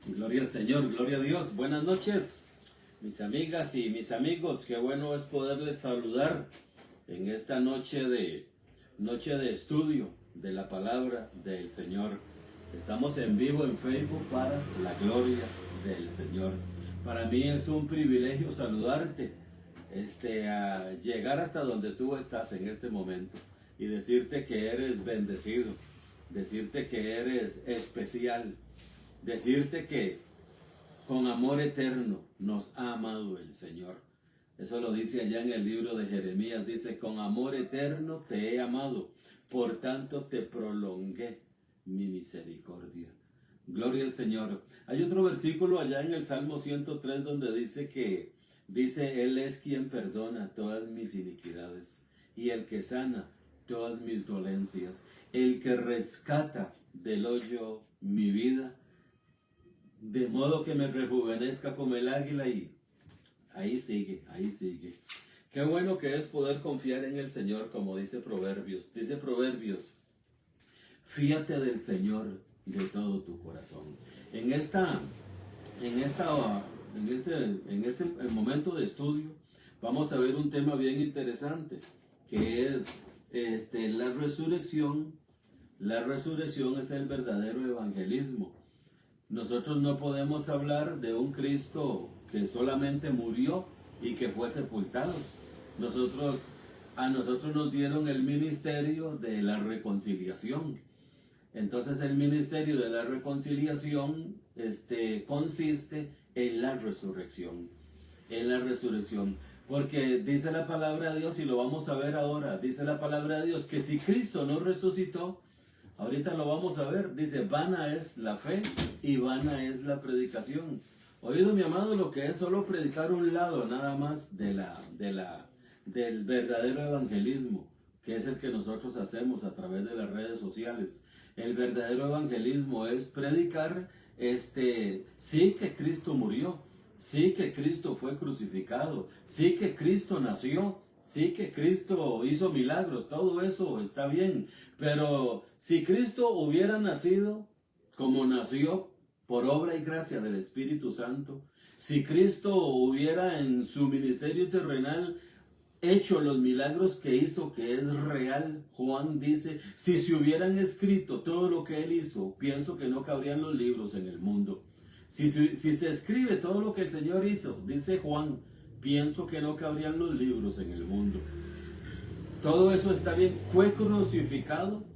Gloria al Señor, gloria a Dios. Buenas noches, mis amigas y mis amigos. Qué bueno es poderles saludar en esta noche de estudio de la palabra del Señor. Estamos en vivo en Facebook para la gloria del Señor. Para mí es un privilegio saludarte, a llegar hasta donde tú estás en este momento y decirte que eres bendecido, decirte que eres especial, decirte que con amor eterno nos ha amado el Señor. Eso lo dice allá en el libro de Jeremías, dice: con amor eterno te he amado, por tanto te prolongué mi misericordia. Gloria al Señor. Hay otro versículo allá en el Salmo 103 donde dice Él es quien perdona todas mis iniquidades y el que sana todas mis dolencias, el que rescata del hoyo mi vida, de modo que me rejuvenezca como el águila. Y ahí sigue, ahí sigue. Qué bueno que es poder confiar en el Señor, como dice Proverbios. Dice Proverbios: fíate del Señor de todo tu corazón. En este momento de estudio vamos a ver un tema bien interesante, que es la resurrección. La resurrección es el verdadero evangelismo. Nosotros no podemos hablar de un Cristo que solamente murió y que fue sepultado. A nosotros nos dieron el ministerio de la reconciliación. Entonces el ministerio de la reconciliación consiste en la resurrección. En la resurrección. Porque dice la palabra de Dios, y lo vamos a ver ahora, dice la palabra de Dios que si Cristo no resucitó, ahorita lo vamos a ver, dice: vana es la fe y vana es la predicación. Oído, mi amado, lo que es solo predicar un lado nada más del verdadero evangelismo, que es el que nosotros hacemos a través de las redes sociales. El verdadero evangelismo es predicar, sí que Cristo murió, sí que Cristo fue crucificado, sí que Cristo nació, sí que Cristo hizo milagros, todo eso está bien. Pero si Cristo hubiera nacido como nació, por obra y gracia del Espíritu Santo, si Cristo hubiera en su ministerio terrenal hecho los milagros que hizo, que es real, Juan dice, si se hubieran escrito todo lo que él hizo, pienso que no cabrían los libros en el mundo. Si se escribe todo lo que el Señor hizo, dice Juan, pienso que no cabrían los libros en el mundo. Todo eso está bien. Fue crucificado.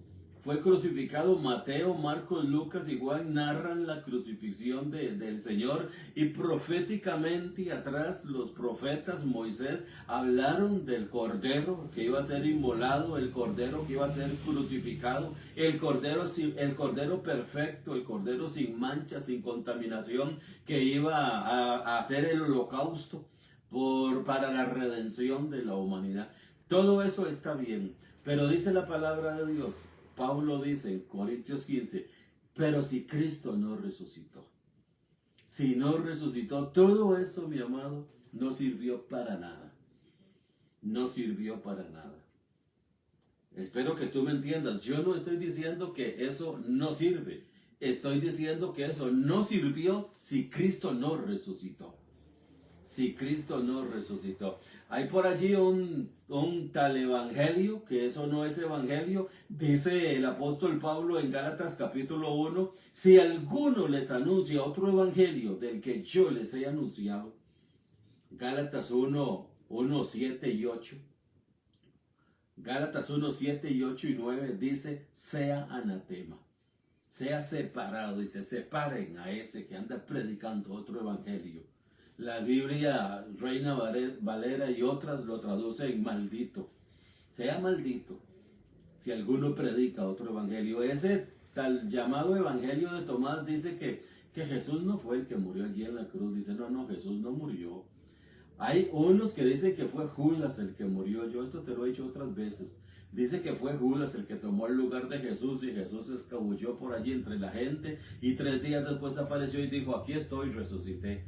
Mateo, Marcos, Lucas y Juan narran la crucifixión del Señor, y proféticamente atrás los profetas, Moisés, hablaron del cordero que iba a ser inmolado, el cordero que iba a ser crucificado, el cordero perfecto, el cordero sin mancha, sin contaminación, que iba a hacer el holocausto para la redención de la humanidad. Todo eso está bien, pero dice la palabra de Dios, Pablo dice en Corintios 15, pero si Cristo no resucitó, todo eso, mi amado, no sirvió para nada. No sirvió para nada. Espero que tú me entiendas. Yo no estoy diciendo que eso no sirve. Estoy diciendo que eso no sirvió si Cristo no resucitó. Si Cristo no resucitó. Hay por allí un tal evangelio, que eso no es evangelio. Dice el apóstol Pablo en Gálatas capítulo 1, si alguno les anuncia otro evangelio del que yo les he anunciado. Gálatas 1, 7 y 8. Gálatas 1, 7 y 8 y 9 dice: sea anatema, sea separado, y se separen a ese que anda predicando otro evangelio. La Biblia Reina Valera y otras lo traducen maldito. Sea maldito si alguno predica otro evangelio. Ese tal llamado evangelio de Tomás dice que Jesús no fue el que murió allí en la cruz. Dice: no, Jesús no murió. Hay unos que dicen que fue Judas el que murió. Yo esto te lo he dicho otras veces. Dice que fue Judas el que tomó el lugar de Jesús, y Jesús se escabulló por allí entre la gente, y 3 días después apareció y dijo: aquí estoy, resucité.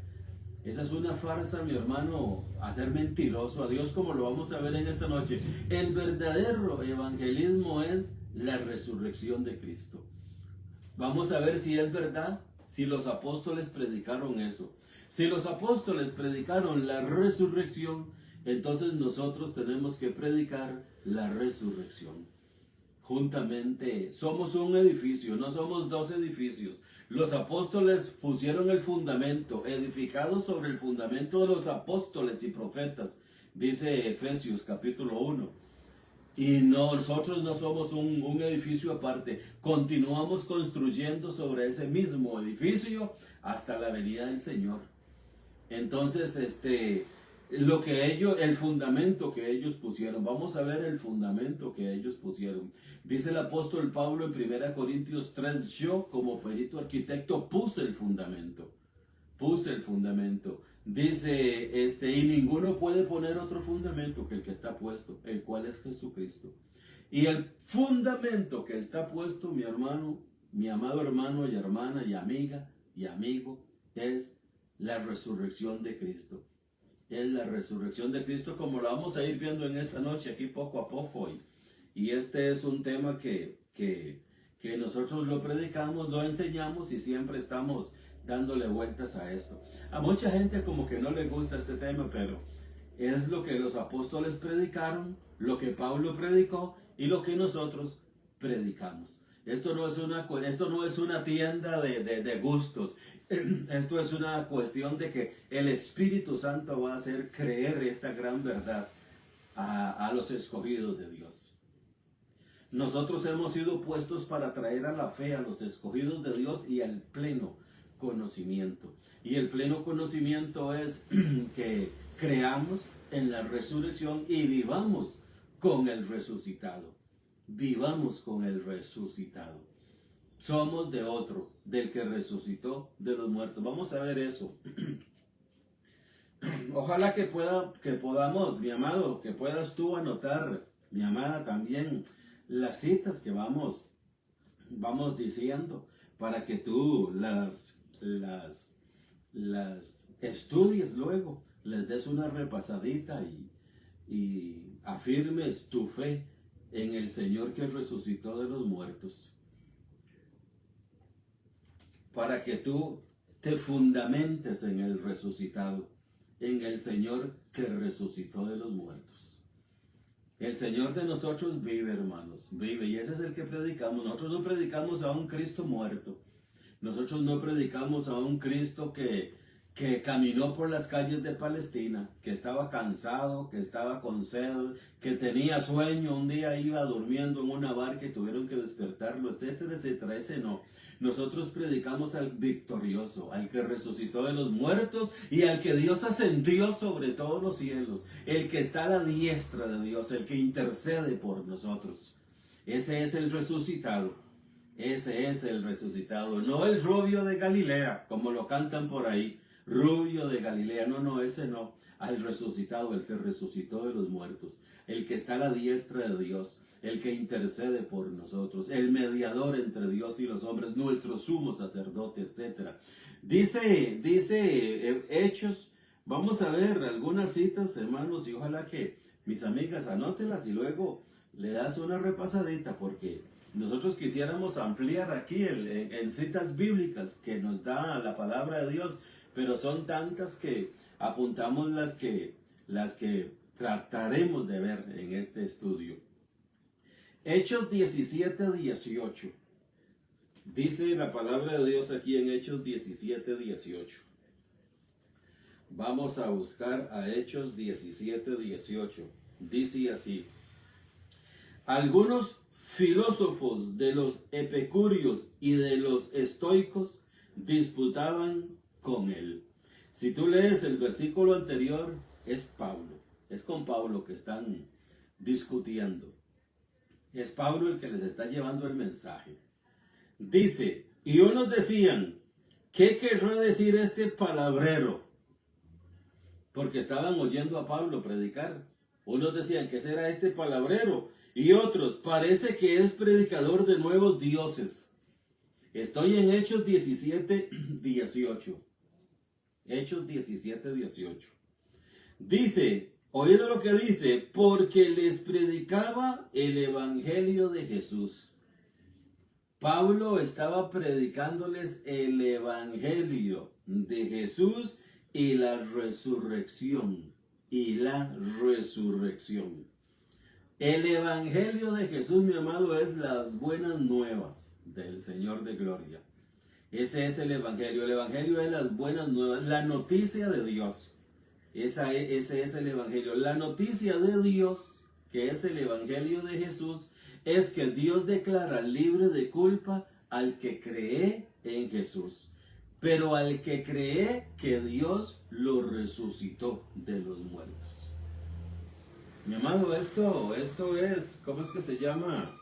Esa es una farsa, mi hermano, hacer mentiroso a Dios, como lo vamos a ver en esta noche. El verdadero evangelismo es la resurrección de Cristo. Vamos a ver si es verdad, si los apóstoles predicaron eso. Si los apóstoles predicaron la resurrección, entonces nosotros tenemos que predicar la resurrección. Juntamente, somos un edificio, no somos dos edificios. Los apóstoles pusieron el fundamento, edificados sobre el fundamento de los apóstoles y profetas, dice Efesios capítulo 1. Y nosotros no somos un edificio aparte, continuamos construyendo sobre ese mismo edificio hasta la venida del Señor. Entonces, el fundamento que ellos pusieron, vamos a ver el fundamento que ellos pusieron. Dice el apóstol Pablo en 1 Corintios 3, yo como perito arquitecto puse el fundamento. Dice, y ninguno puede poner otro fundamento que el que está puesto, el cual es Jesucristo. Y el fundamento que está puesto, mi hermano, mi amado hermano y hermana y amiga y amigo, es la resurrección de Cristo. Es la resurrección de Cristo, como lo vamos a ir viendo en esta noche aquí poco a poco. Y este es un tema que nosotros lo predicamos, lo enseñamos y siempre estamos dándole vueltas a esto. A mucha gente como que no le gusta este tema, pero es lo que los apóstoles predicaron, lo que Pablo predicó y lo que nosotros predicamos. Esto no es una tienda de gustos. Esto es una cuestión de que el Espíritu Santo va a hacer creer esta gran verdad a los escogidos de Dios. Nosotros hemos sido puestos para traer a la fe a los escogidos de Dios y al pleno conocimiento. Y el pleno conocimiento es que creamos en la resurrección y vivamos con el resucitado. Vivamos con el resucitado. Somos de otro, del que resucitó de los muertos. Vamos a ver eso. Ojalá que podamos, mi amado, que puedas tú anotar, mi amada, también las citas que vamos diciendo, para que tú las estudies luego, les des una repasadita y afirmes tu fe en el Señor que resucitó de los muertos, para que tú te fundamentes en el resucitado, en el Señor que resucitó de los muertos. El Señor de nosotros vive, hermanos, vive, y ese es el que predicamos. Nosotros no predicamos a un Cristo muerto. Nosotros no predicamos a un Cristo que caminó por las calles de Palestina, que estaba cansado, que estaba con sed, que tenía sueño, un día iba durmiendo en una barca y tuvieron que despertarlo, etcétera, etcétera. Ese no. Nosotros predicamos al victorioso, al que resucitó de los muertos y al que Dios ascendió sobre todos los cielos, el que está a la diestra de Dios, el que intercede por nosotros. Ese es el resucitado. Ese es el resucitado, no el rubio de Galilea, como lo cantan por ahí, rubio de Galilea, no, ese no, al resucitado, el que resucitó de los muertos, el que está a la diestra de Dios, el que intercede por nosotros, el mediador entre Dios y los hombres, nuestro sumo sacerdote, etc. Dice Hechos, vamos a ver algunas citas, hermanos, y ojalá que mis amigas anótelas y luego le das una repasadita, porque nosotros quisiéramos ampliar aquí en citas bíblicas que nos da la palabra de Dios, pero son tantas que apuntamos las que trataremos de ver en este estudio. Hechos 17:18. Dice la palabra de Dios aquí en Hechos 17:18. Vamos a buscar a Hechos 17:18. Dice así: algunos filósofos de los epicúreos y de los estoicos disputaban con él. Si tú lees el versículo anterior, es con Pablo que están discutiendo. Es Pablo el que les está llevando el mensaje. Dice, y unos decían, ¿qué querrá decir este palabrero? Porque estaban oyendo a Pablo predicar. Unos decían, ¿qué será este palabrero? Y otros, parece que es predicador de nuevos dioses. Estoy en Hechos 17:18. Hechos 17:18. Dice, oído lo que dice, porque les predicaba el evangelio de Jesús. Pablo estaba predicándoles el evangelio de Jesús y la resurrección. Y la resurrección. El evangelio de Jesús, mi amado, es las buenas nuevas del Señor de gloria. Ese es el evangelio. El evangelio es las buenas nuevas, la noticia de Dios. Ese es el evangelio. La noticia de Dios, que es el evangelio de Jesús, es que Dios declara libre de culpa al que cree en Jesús. Pero al que cree que Dios lo resucitó de los muertos. Mi amado, esto es, ¿cómo es que se llama?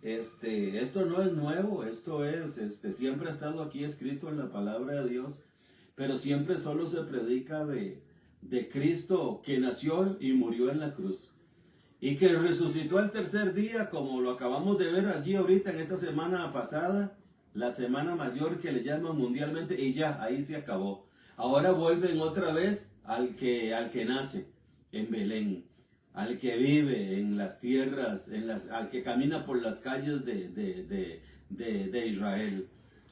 Esto no es nuevo, esto es, siempre ha estado aquí escrito en la palabra de Dios, pero siempre solo se predica de Cristo que nació y murió en la cruz y que resucitó al tercer día, como lo acabamos de ver allí ahorita en esta semana pasada, la semana mayor que le llaman mundialmente, y ya, ahí se acabó. Ahora vuelven otra vez al que nace en Belén, al que vive en las tierras, al que camina por las calles de Israel,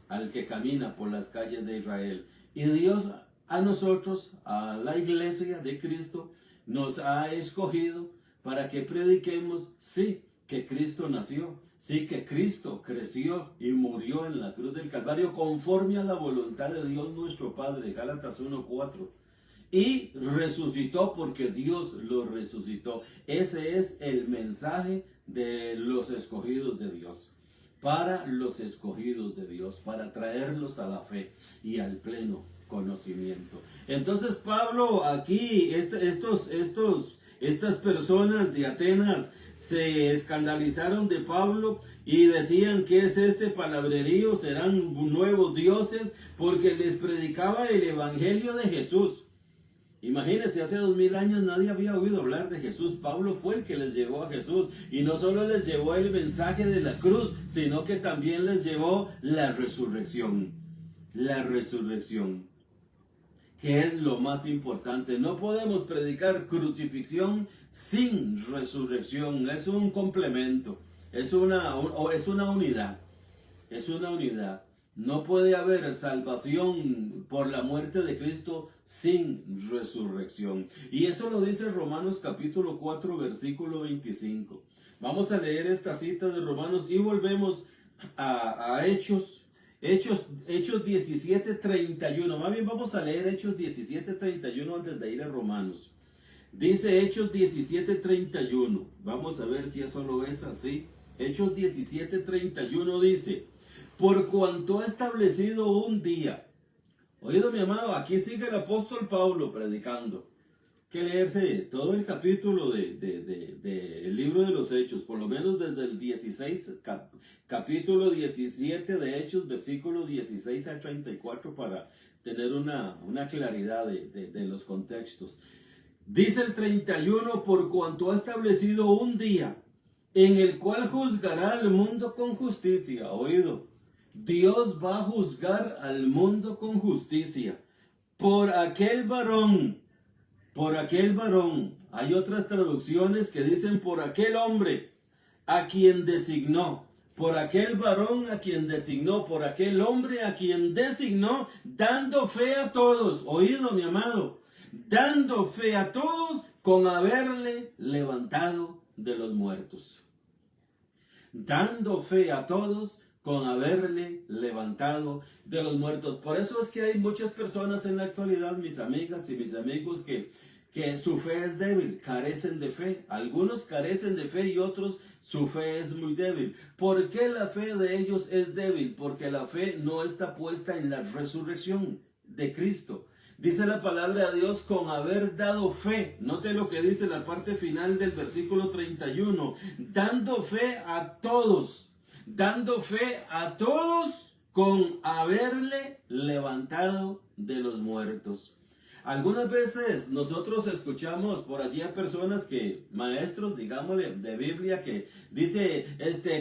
al que camina por las calles de Israel. Y Dios a nosotros, a la iglesia de Cristo, nos ha escogido para que prediquemos, sí, que Cristo nació, sí, que Cristo creció y murió en la cruz del Calvario conforme a la voluntad de Dios nuestro Padre, Gálatas 1:4. Y resucitó porque Dios lo resucitó. Ese es el mensaje de los escogidos de Dios. Para los escogidos de Dios, para traerlos a la fe y al pleno conocimiento. Entonces Pablo aquí, estas personas de Atenas se escandalizaron de Pablo y decían: ¿qué es este palabrerío? ¿Serán nuevos dioses? Porque les predicaba el evangelio de Jesús. Imagínense, hace 2000 años nadie había oído hablar de Jesús. Pablo fue el que les llevó a Jesús. Y no solo les llevó el mensaje de la cruz, sino que también les llevó la resurrección. La resurrección, que es lo más importante. No podemos predicar crucifixión sin resurrección. Es un complemento. Es una unidad. Es una unidad. No puede haber salvación por la muerte de Cristo sin resurrección. Y eso lo dice Romanos capítulo 4, versículo 25. Vamos a leer esta cita de Romanos y volvemos a Hechos 17:31. Más bien vamos a leer Hechos 17:31 antes de ir a Romanos. Dice Hechos 17:31. Vamos a ver si eso lo es así. Hechos 17:31 dice: por cuanto ha establecido un día. Oído, mi amado, aquí sigue el apóstol Pablo predicando. Que leerse todo el capítulo del libro de los Hechos, por lo menos desde el 16, capítulo 17 de Hechos, versículo 16 al 34, para tener una claridad de los contextos. Dice el 31: por cuanto ha establecido un día en el cual juzgará al mundo con justicia. Oído, Dios va a juzgar al mundo con justicia por aquel varón. Hay otras traducciones que dicen por aquel hombre a quien designó, por aquel varón a quien designó, por aquel hombre a quien designó, dando fe a todos. Oído, mi amado, dando fe a todos con haberle levantado de los muertos. Dando fe a todos con haberle levantado de los muertos. Por eso es que hay muchas personas en la actualidad, mis amigas y mis amigos, que su fe es débil, carecen de fe. Algunos carecen de fe y otros su fe es muy débil. ¿Por qué la fe de ellos es débil? Porque la fe no está puesta en la resurrección de Cristo. Dice la palabra de Dios con haber dado fe. Note lo que dice la parte final del versículo 31. Dando fe a todos. Dando fe a todos con haberle levantado de los muertos. Algunas veces nosotros escuchamos por allí a personas que, maestros, digámosle, de Biblia, que dice,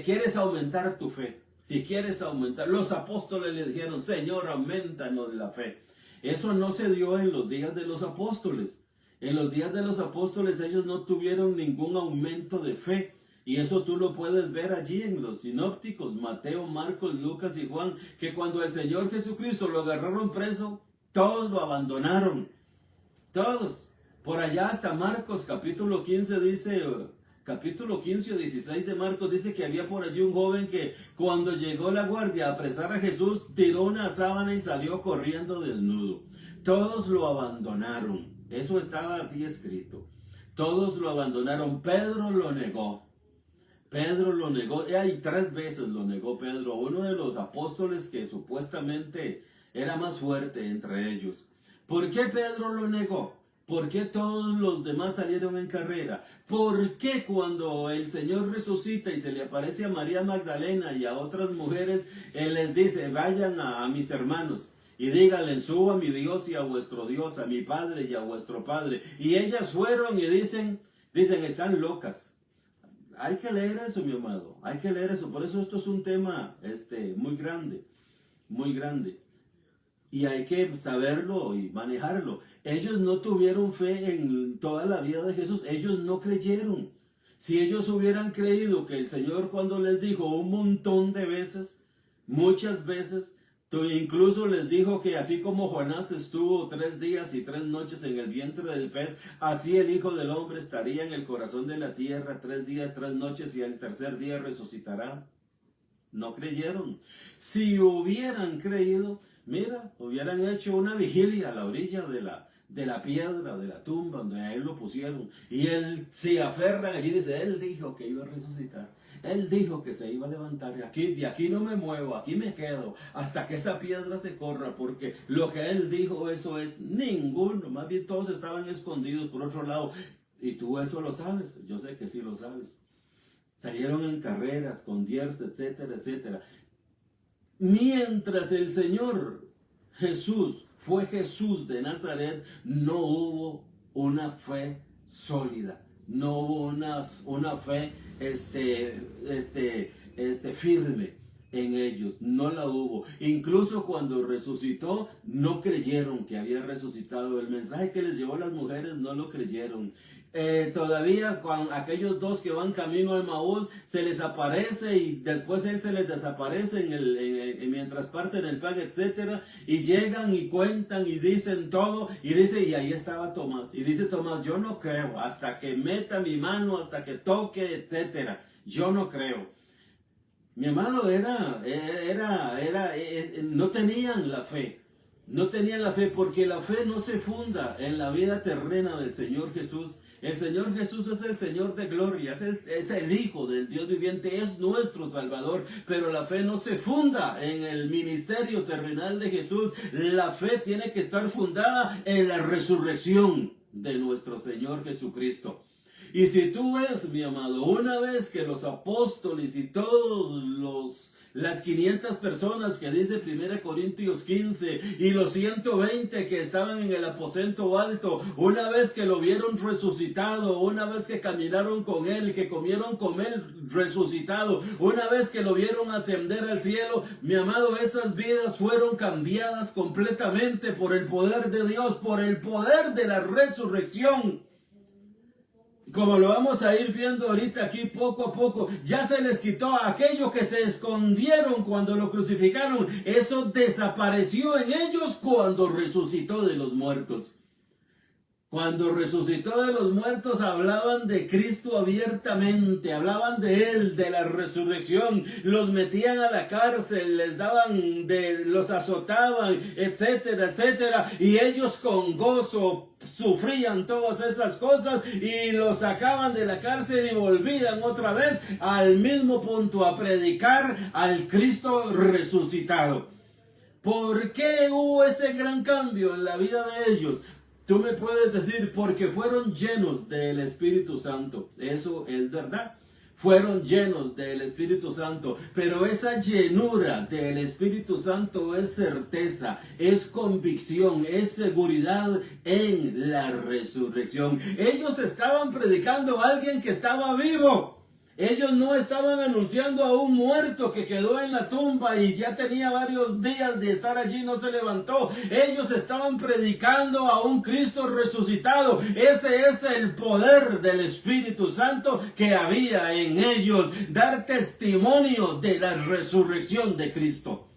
¿quieres aumentar tu fe? Si quieres aumentar, los apóstoles le dijeron: Señor, aumentanos la fe. Eso no se dio en los días de los apóstoles. En los días de los apóstoles ellos no tuvieron ningún aumento de fe. Y eso tú lo puedes ver allí en los sinópticos, Mateo, Marcos, Lucas y Juan, que cuando el Señor Jesucristo lo agarraron preso, todos lo abandonaron. Todos. Por allá hasta Marcos, capítulo 15 dice, capítulo 15 o 16 de Marcos dice que había por allí un joven que cuando llegó la guardia a apresar a Jesús, tiró una sábana y salió corriendo desnudo. Todos lo abandonaron. Eso estaba así escrito. Todos lo abandonaron. Pedro lo negó. Pedro lo negó. Y 3 veces lo negó Pedro. Uno de los apóstoles que supuestamente era más fuerte entre ellos. ¿Por qué Pedro lo negó? ¿Por qué todos los demás salieron en carrera? ¿Por qué cuando el Señor resucita y se le aparece a María Magdalena y a otras mujeres, Él les dice, vayan a mis hermanos y díganle, subo a mi Dios y a vuestro Dios, a mi Padre y a vuestro Padre? Y ellas fueron y dicen, están locas. Hay que leer eso, mi amado, hay que leer eso. Por eso esto es un tema muy grande, muy grande. Y hay que saberlo y manejarlo. Ellos no tuvieron fe en toda la vida de Jesús. Ellos no creyeron. Si ellos hubieran creído que el Señor cuando les dijo un montón de veces, muchas veces, incluso les dijo que así como Jonás estuvo 3 días y 3 noches en el vientre del pez, así el Hijo del Hombre estaría en el corazón de la tierra 3 días, 3 noches y al tercer día resucitará. No creyeron. Si hubieran creído, mira, hubieran hecho una vigilia a la orilla de la piedra, de la tumba donde a él lo pusieron. Y él se aferra allí y dice, él dijo que iba a resucitar. Él dijo que se iba a levantar. Y de aquí no me muevo, aquí me quedo hasta que esa piedra se corra, porque lo que él dijo, eso es. Ninguno, más bien todos estaban escondidos por otro lado. Y tú eso lo sabes, yo sé que sí lo sabes. Salieron en carreras, con esconderse, etcétera, etcétera. Mientras el Señor Jesús fue Jesús de Nazaret, no hubo una fe sólida, no hubo una fe firme en ellos, no la hubo. Incluso cuando resucitó, no creyeron que había resucitado. El mensaje que les llevó a las mujeres no lo creyeron. Todavía con aquellos 2 que van camino a Emaús, se les aparece y después él se les desaparece mientras parten el pan, etcétera, y llegan y cuentan y dicen todo, y dice, y ahí estaba Tomás, y dice Tomás, yo no creo, hasta que meta mi mano, hasta que toque, etcétera, yo no creo. Mi amado, no tenían la fe. No tenían la fe porque la fe no se funda en la vida terrena del Señor Jesús. El Señor Jesús es el Señor de gloria, es el Hijo del Dios viviente, es nuestro Salvador, pero la fe no se funda en el ministerio terrenal de Jesús. La fe tiene que estar fundada en la resurrección de nuestro Señor Jesucristo. Y si tú ves, mi amado, una vez que los apóstoles y las 500 personas que dice 1 Corintios 15 y los 120 que estaban en el aposento alto, una vez que lo vieron resucitado, una vez que caminaron con él, que comieron con él resucitado, una vez que lo vieron ascender al cielo, mi amado, esas vidas fueron cambiadas completamente por el poder de Dios, por el poder de la resurrección. Como lo vamos a ir viendo ahorita aquí poco a poco, ya se les quitó aquello que se escondieron cuando lo crucificaron. Eso desapareció en ellos cuando resucitó de los muertos. Cuando resucitó de los muertos hablaban de Cristo abiertamente, hablaban de Él, de la resurrección, los metían a la cárcel, los azotaban, etcétera, etcétera, y ellos con gozo sufrían todas esas cosas y los sacaban de la cárcel y volvían otra vez al mismo punto a predicar al Cristo resucitado. ¿Por qué hubo ese gran cambio en la vida de ellos? Tú me puedes decir, porque fueron llenos del Espíritu Santo. Eso es verdad. Fueron llenos del Espíritu Santo. Pero esa llenura del Espíritu Santo es certeza, es convicción, es seguridad en la resurrección. Ellos estaban predicando a alguien que estaba vivo. Ellos no estaban anunciando a un muerto que quedó en la tumba y ya tenía varios días de estar allí, no se levantó. Ellos estaban predicando a un Cristo resucitado. Ese es el poder del Espíritu Santo que había en ellos. Dar testimonio de la resurrección de Cristo.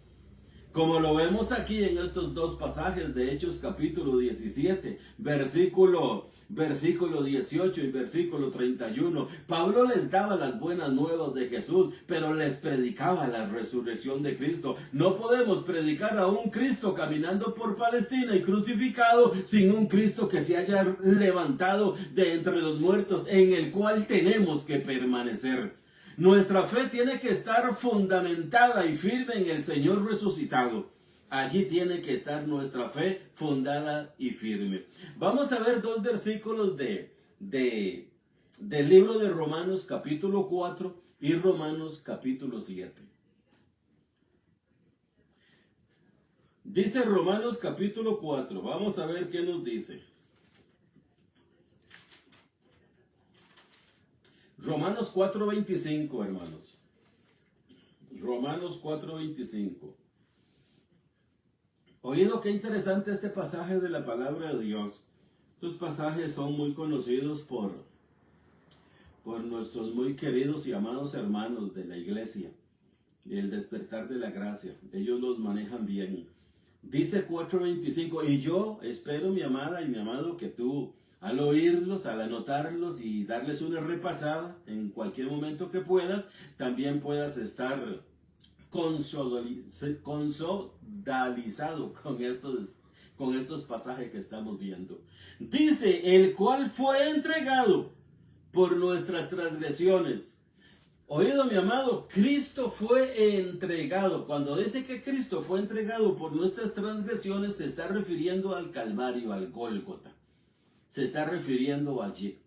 Como lo vemos aquí en estos dos pasajes de Hechos capítulo 17, versículo 18 y versículo 31. Pablo les daba las buenas nuevas de Jesús, pero les predicaba la resurrección de Cristo. No podemos predicar a un Cristo caminando por Palestina y crucificado sin un Cristo que se haya levantado de entre los muertos, en el cual tenemos que permanecer. Nuestra fe tiene que estar fundamentada y firme en el Señor resucitado. Allí tiene que estar nuestra fe fundada y firme. Vamos a ver dos versículos del libro de Romanos capítulo 4 y Romanos capítulo 7. Dice Romanos capítulo 4. Vamos a ver qué nos dice. Romanos 4:25, hermanos. Romanos 4:25. Oído, qué interesante este pasaje de la palabra de Dios. Estos pasajes son muy conocidos por nuestros muy queridos y amados hermanos de la iglesia, del despertar de la gracia. Ellos los manejan bien. Dice 4:25, y yo espero, mi amada y mi amado, que tú, al oírlos, al anotarlos y darles una repasada en cualquier momento que puedas, también puedas estar consodalizado con estos pasajes que estamos viendo. Dice, el cual fue entregado por nuestras transgresiones. Oído, mi amado, Cristo fue entregado. Cuando dice que Cristo fue entregado por nuestras transgresiones, se está refiriendo al Calvario, al Gólgota. Se está refiriendo allí.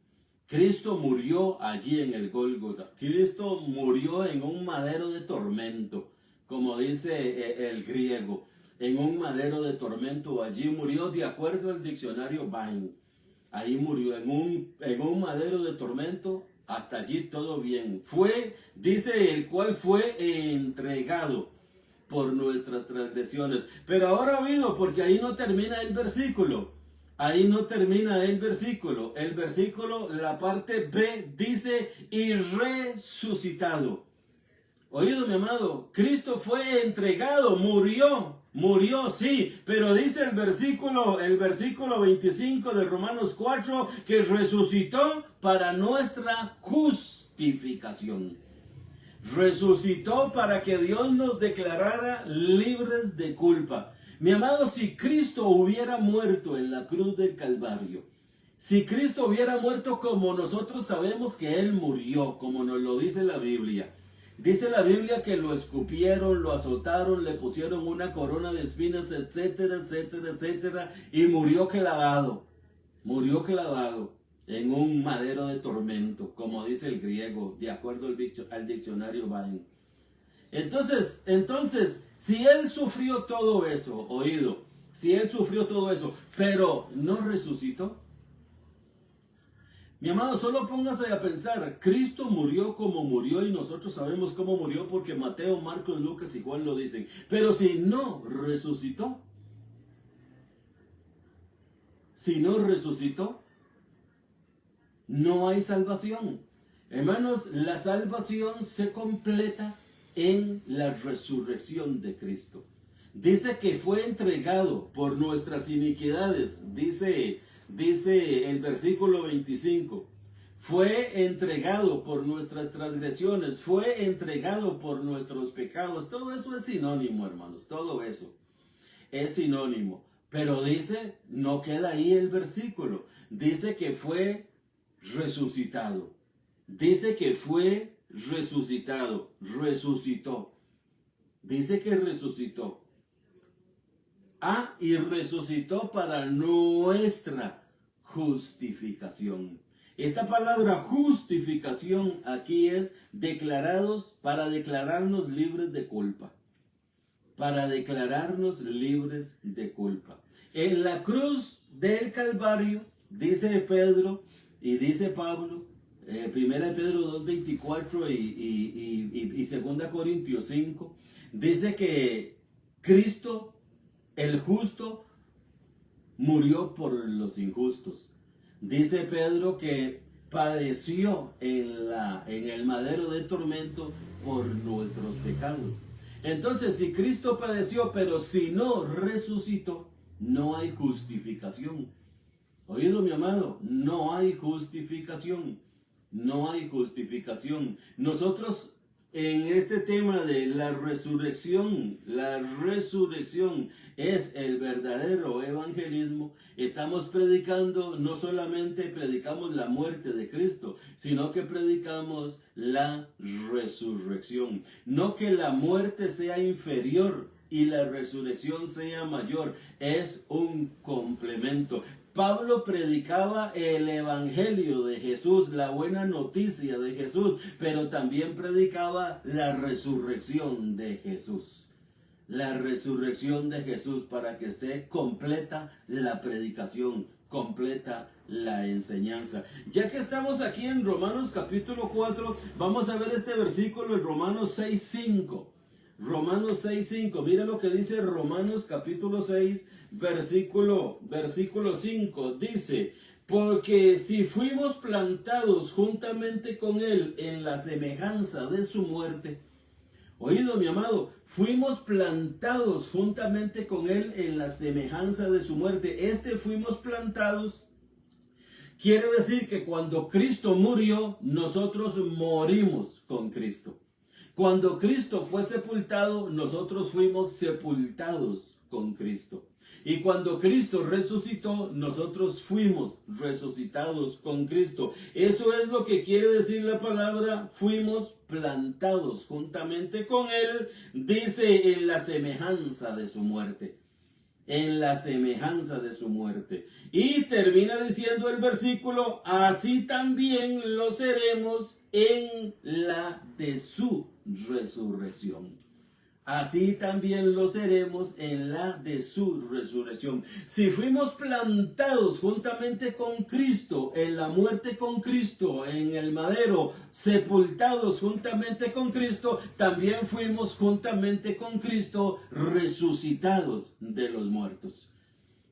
Cristo murió allí en el Gólgota. Cristo murió en un madero de tormento, como dice el griego. En un madero de tormento, allí murió de acuerdo al diccionario Vine. Ahí murió en un madero de tormento. Hasta allí todo bien. Dice, el cual fue entregado por nuestras transgresiones. Pero ahora oído, porque ahí no termina el versículo. Ahí no termina el versículo. El versículo, la parte B, dice, y resucitado. Oído, mi amado, Cristo fue entregado, murió, sí, pero dice el versículo 25 de Romanos 4, que resucitó para nuestra justificación. Resucitó para que Dios nos declarara libres de culpa. Mi amado, si Cristo hubiera muerto en la cruz del Calvario, si Cristo hubiera muerto como nosotros sabemos que Él murió, como nos lo dice la Biblia. Dice la Biblia que lo escupieron, lo azotaron, le pusieron una corona de espinas, etcétera, etcétera, etcétera, y murió clavado en un madero de tormento, como dice el griego, de acuerdo al diccionario Vine. Entonces, si Él sufrió todo eso, oído, si Él sufrió todo eso, pero no resucitó. Mi amado, solo póngase a pensar, Cristo murió como murió y nosotros sabemos cómo murió porque Mateo, Marcos, Lucas y Juan lo dicen. Pero si no resucitó, no hay salvación. Hermanos, la salvación se completa en la resurrección de Cristo. Dice que fue entregado por nuestras iniquidades, dice el versículo 25, fue entregado por nuestras transgresiones, fue entregado por nuestros pecados. Todo eso es sinónimo, hermanos, todo eso es sinónimo. Pero dice, no queda ahí el versículo, dice que fue resucitado, dice que fue resucitado, resucitó, dice que resucitó. Y resucitó para nuestra justificación. Esta palabra justificación aquí es para declararnos libres de culpa. Para declararnos libres de culpa. En la cruz del Calvario, dice Pedro y dice Pablo, Primera de Pedro 2:24 y Segunda Corintios 5, dice que Cristo, el justo, murió por los injustos. Dice Pedro que padeció en el madero de tormento por nuestros pecados. Entonces, si Cristo padeció, pero si no resucitó, no hay justificación. Oído, mi amado, no hay justificación. No hay justificación. Nosotros en este tema de la resurrección es el verdadero evangelismo. Estamos predicando, no solamente predicamos la muerte de Cristo, sino que predicamos la resurrección. No que la muerte sea inferior y la resurrección sea mayor, es un complemento. Pablo predicaba el evangelio de Jesús, la buena noticia de Jesús, pero también predicaba la resurrección de Jesús. La resurrección de Jesús, para que esté completa la predicación, completa la enseñanza. Ya que estamos aquí en Romanos capítulo 4, vamos a ver este versículo en Romanos 6:5. Romanos 6:5, mira lo que dice Romanos capítulo 6, versículo 5, dice: porque si fuimos plantados juntamente con él en la semejanza de su muerte. Oído, mi amado, fuimos plantados juntamente con él en la semejanza de su muerte. Fuimos plantados quiere decir que cuando Cristo murió, nosotros morimos con Cristo. Cuando Cristo fue sepultado, nosotros fuimos sepultados con Cristo. Y cuando Cristo resucitó, nosotros fuimos resucitados con Cristo. Eso es lo que quiere decir la palabra, fuimos plantados juntamente con Él, dice, en la semejanza de su muerte. En la semejanza de su muerte. Y termina diciendo el versículo: así también lo seremos en la de su resurrección. Así también lo seremos en la de su resurrección. Si fuimos plantados juntamente con Cristo, en la muerte con Cristo, en el madero, sepultados juntamente con Cristo, también fuimos juntamente con Cristo resucitados de los muertos.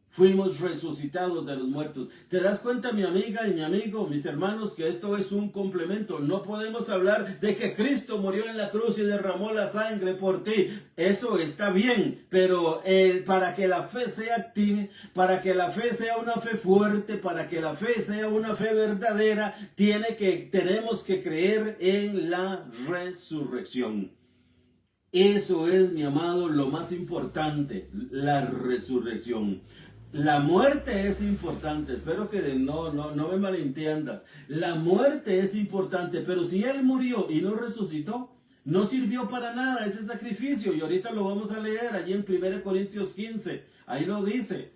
Fuimos resucitados de los muertos. ¿Te das cuenta, mi amiga y mi amigo, mis hermanos, que esto es un complemento? No podemos hablar de que Cristo murió en la cruz y derramó la sangre por ti. Eso está bien, pero para que la fe se active, para que la fe sea una fe fuerte, para que la fe sea una fe verdadera, tenemos que creer en la resurrección. Eso es, mi amado, lo más importante, la resurrección. La muerte es importante, espero que no me malentiendas. La muerte es importante, pero si Él murió y no resucitó, no sirvió para nada ese sacrificio. Y ahorita lo vamos a leer allí en 1 Corintios 15, ahí lo dice.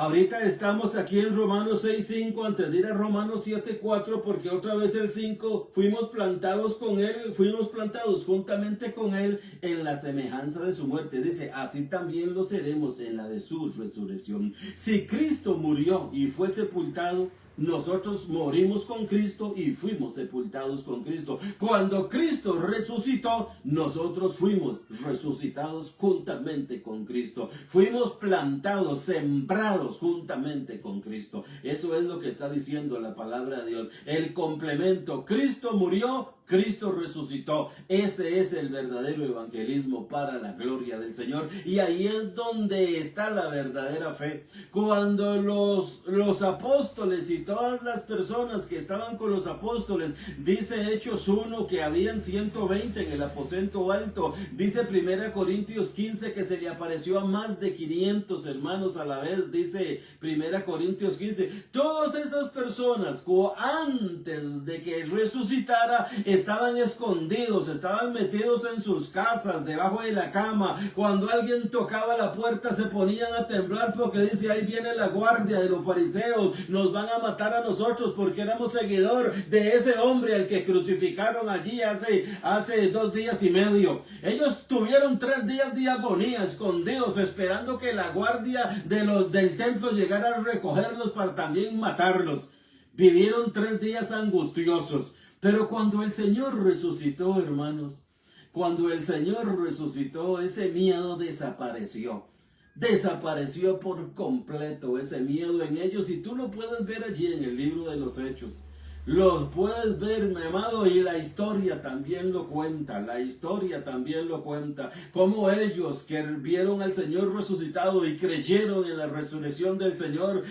Ahorita estamos aquí en Romanos 6:5, antes de ir a Romanos 7:4, porque otra vez el 5, fuimos plantados con Él, fuimos plantados juntamente con Él en la semejanza de su muerte. Dice, así también lo seremos en la de su resurrección. Si Cristo murió y fue sepultado, nosotros morimos con Cristo y fuimos sepultados con Cristo. Cuando Cristo resucitó, nosotros fuimos resucitados juntamente con Cristo. Fuimos plantados, sembrados juntamente con Cristo. Eso es lo que está diciendo la palabra de Dios. El complemento, Cristo murió, Cristo resucitó. Ese es el verdadero evangelismo para la gloria del Señor. Y ahí es donde está la verdadera fe. Cuando los apóstoles y todas las personas que estaban con los apóstoles, dice Hechos 1 que habían 120 en el aposento alto. Dice 1 Corintios 15 que se le apareció a más de 500 hermanos a la vez. Dice 1 Corintios 15. Todas esas personas, antes de que resucitara, estaban escondidos, estaban metidos en sus casas, debajo de la cama. Cuando alguien tocaba la puerta se ponían a temblar porque dice, ahí viene la guardia de los fariseos, nos van a matar a nosotros porque éramos seguidor de ese hombre al que crucificaron allí hace 2 días y medio. Ellos tuvieron 3 días de agonía, escondidos, esperando que la guardia del templo llegara a recogerlos para también matarlos. Vivieron 3 días angustiosos. Pero cuando el Señor resucitó, hermanos, cuando el Señor resucitó, ese miedo desapareció. Desapareció por completo ese miedo en ellos. Y tú lo puedes ver allí en el libro de los Hechos. Los puedes ver, mi amado, y la historia también lo cuenta. La historia también lo cuenta. Como ellos que vieron al Señor resucitado y creyeron en la resurrección del Señor,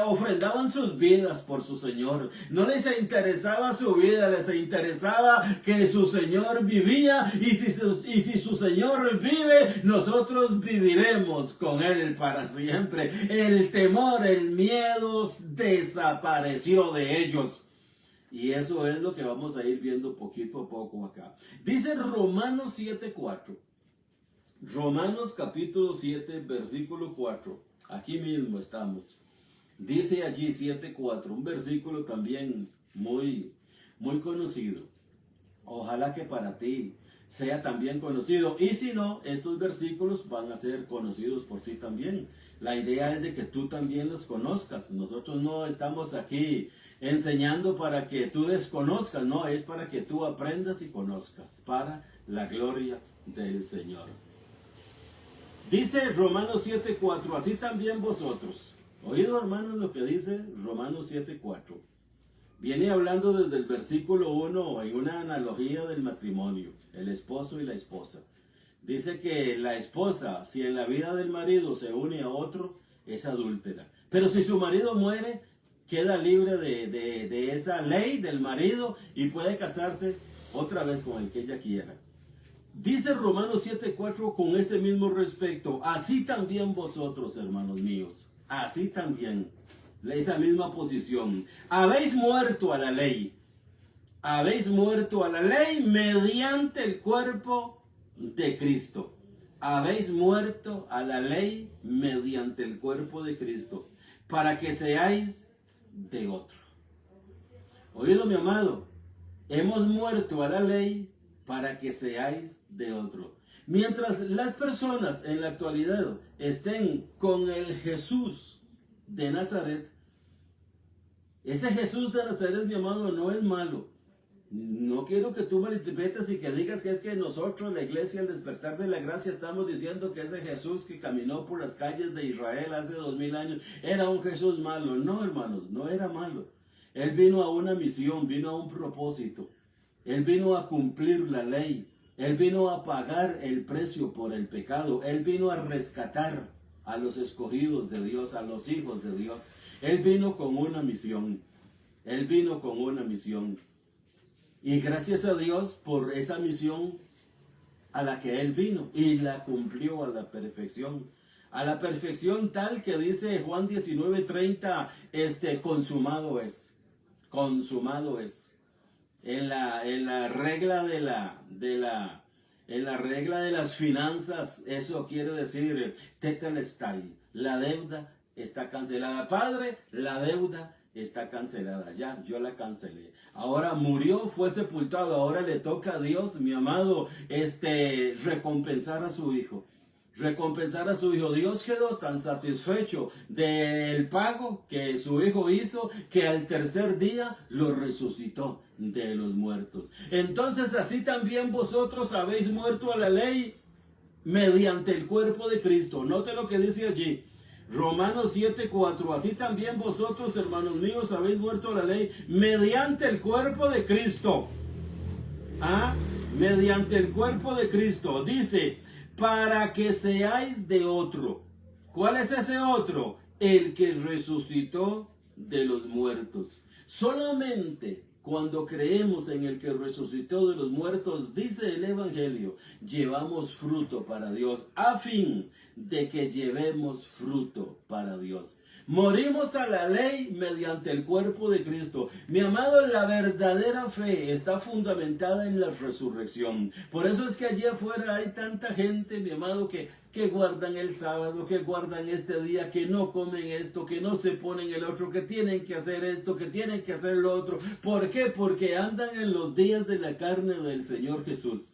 ofrendaban sus vidas por su Señor. No les interesaba su vida, les interesaba que su Señor vivía. Y si su Señor vive, nosotros viviremos con Él para siempre. El temor, el miedo desapareció de ellos. Y eso es lo que vamos a ir viendo poquito a poco acá. Dice Romanos 7:4. Romanos capítulo 7, versículo 4. Aquí mismo estamos. Dice allí 7:4, un versículo también muy conocido. Ojalá que para ti sea también conocido. Y si no, estos versículos van a ser conocidos por ti también. La idea es de que tú también los conozcas. Nosotros no estamos aquí enseñando para que tú desconozcas, no, es para que tú aprendas y conozcas, para la gloria del Señor. Dice Romanos 7:4, así también vosotros. ¿Oído, hermanos, lo que dice Romanos 7:4? Viene hablando desde el versículo 1 en una analogía del matrimonio, el esposo y la esposa. Dice que la esposa, si en la vida del marido se une a otro, es adúltera. Pero si su marido muere, queda libre de esa ley del marido y puede casarse otra vez con el que ella quiera. Dice Romanos 7:4 con ese mismo respecto, así también vosotros, hermanos míos, así también, esa misma posición, habéis muerto a la ley mediante el cuerpo de Cristo. Habéis muerto a la ley mediante el cuerpo de Cristo, para que seáis de otro. Oído, mi amado, hemos muerto a la ley para que seáis de otro. Mientras las personas en la actualidad estén con el Jesús de Nazaret, ese Jesús de Nazaret, mi amado, no es malo. No quiero que tú malinterpretes y que digas que es que nosotros, la iglesia, al despertar de la gracia, estamos diciendo que ese Jesús que caminó por las calles de Israel hace 2000 años era un Jesús malo. No, hermanos, no era malo. Él vino a una misión, vino a un propósito. Él vino a cumplir la ley. Él vino a pagar el precio por el pecado. Él vino a rescatar a los escogidos de Dios, a los hijos de Dios. Él vino con una misión. Él vino con una misión. Y gracias a Dios por esa misión a la que Él vino y la cumplió a la perfección. A la perfección tal que dice Juan 19:30, consumado es. Consumado es. En la regla en la regla de las finanzas, eso quiere decir tetelestai. La deuda está cancelada. Padre, la deuda está cancelada. Ya, yo la cancelé. Ahora murió, fue sepultado. Ahora le toca a Dios, mi amado, recompensar a su hijo. Recompensar a su hijo. Dios quedó tan satisfecho del pago que su hijo hizo, que al tercer día lo resucitó de los muertos. Entonces así también vosotros habéis muerto a la ley mediante el cuerpo de Cristo. Note lo que dice allí. Romanos 7:4, así también vosotros, hermanos míos, habéis muerto a la ley mediante el cuerpo de Cristo. Mediante el cuerpo de Cristo. Dice, para que seáis de otro. ¿Cuál es ese otro? El que resucitó de los muertos. Solamente cuando creemos en el que resucitó de los muertos, dice el Evangelio, llevamos fruto para Dios, a fin de que llevemos fruto para Dios. Morimos a la ley mediante el cuerpo de Cristo. Mi amado, la verdadera fe está fundamentada en la resurrección. Por eso es que allí afuera hay tanta gente, mi amado, que guardan el sábado, que guardan este día, que no comen esto, que no se ponen el otro, que tienen que hacer esto, que tienen que hacer lo otro. ¿Por qué? Porque andan en los días de la carne del Señor Jesús.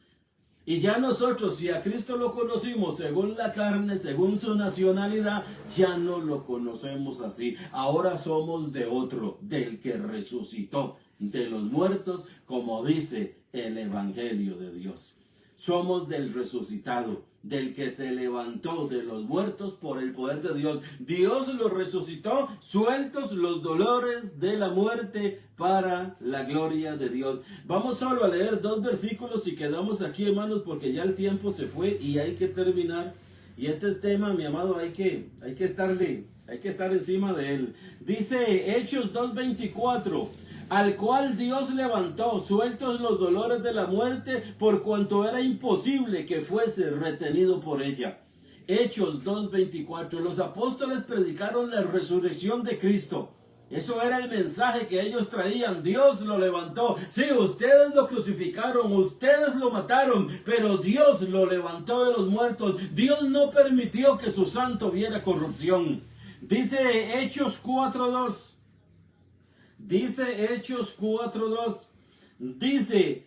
Y ya nosotros, si a Cristo lo conocimos según la carne, según su nacionalidad, ya no lo conocemos así. Ahora somos de otro, del que resucitó de los muertos, como dice el Evangelio de Dios. Somos del resucitado, del que se levantó de los muertos por el poder de Dios. Dios lo resucitó, sueltos los dolores de la muerte para la gloria de Dios. Vamos solo a leer 2 versículos y quedamos aquí, hermanos, porque ya el tiempo se fue y hay que terminar. Y este es tema, mi amado, hay que estar encima de él. Dice Hechos 2:24. Al cual Dios levantó, sueltos los dolores de la muerte, por cuanto era imposible que fuese retenido por ella. Hechos 2:24. Los apóstoles predicaron la resurrección de Cristo. Eso era el mensaje que ellos traían. Dios lo levantó. Sí, ustedes lo crucificaron, ustedes lo mataron, pero Dios lo levantó de los muertos. Dios no permitió que su santo viera corrupción. Dice Hechos 4:2. Dice Hechos 4:2, dice,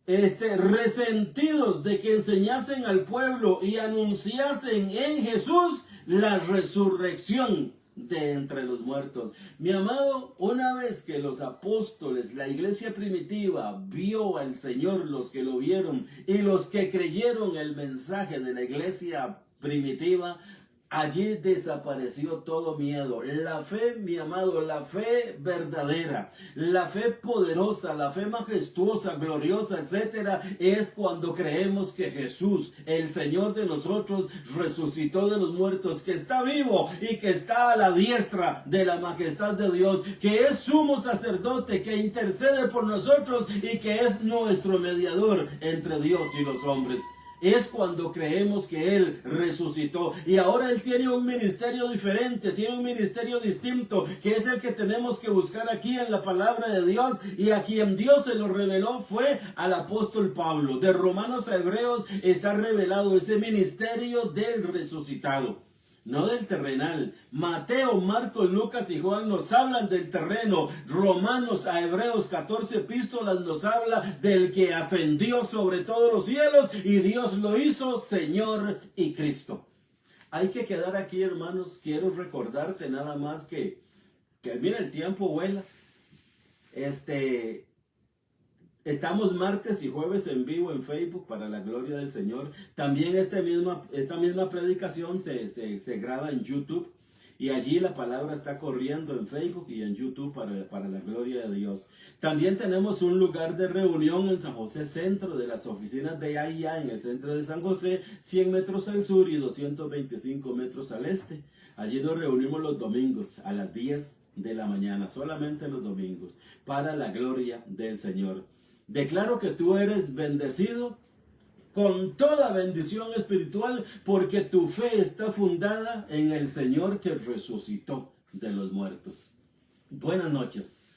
resentidos de que enseñasen al pueblo y anunciasen en Jesús la resurrección de entre los muertos. Mi amado, una vez que los apóstoles, la iglesia primitiva, vio al Señor, los que lo vieron y los que creyeron el mensaje de la iglesia primitiva, allí desapareció todo miedo. La fe, mi amado, la fe verdadera, la fe poderosa, la fe majestuosa, gloriosa, etcétera, es cuando creemos que Jesús, el Señor de nosotros, resucitó de los muertos, que está vivo y que está a la diestra de la majestad de Dios, que es sumo sacerdote, que intercede por nosotros y que es nuestro mediador entre Dios y los hombres. Es cuando creemos que Él resucitó. Y ahora Él tiene un ministerio diferente, tiene un ministerio distinto, que es el que tenemos que buscar aquí en la palabra de Dios. Y a quien Dios se lo reveló fue al apóstol Pablo. De Romanos a Hebreos está revelado ese ministerio del resucitado, no del terrenal. Mateo, Marcos, Lucas y Juan nos hablan del terreno. Romanos a Hebreos, 14 epístolas nos habla del que ascendió sobre todos los cielos y Dios lo hizo Señor y Cristo. Hay que quedar aquí, hermanos. Quiero recordarte nada más que mira, el tiempo vuela. Estamos martes y jueves en vivo en Facebook para la gloria del Señor. También esta misma predicación se graba en YouTube. Y allí la palabra está corriendo en Facebook y en YouTube para la gloria de Dios. También tenemos un lugar de reunión en San José Centro, de las oficinas de AIA en el centro de San José, 100 metros al sur y 225 metros al este. Allí nos reunimos los domingos a las 10 de la mañana, solamente los domingos, para la gloria del Señor. Declaro que tú eres bendecido con toda bendición espiritual porque tu fe está fundada en el Señor que resucitó de los muertos. Buenas noches.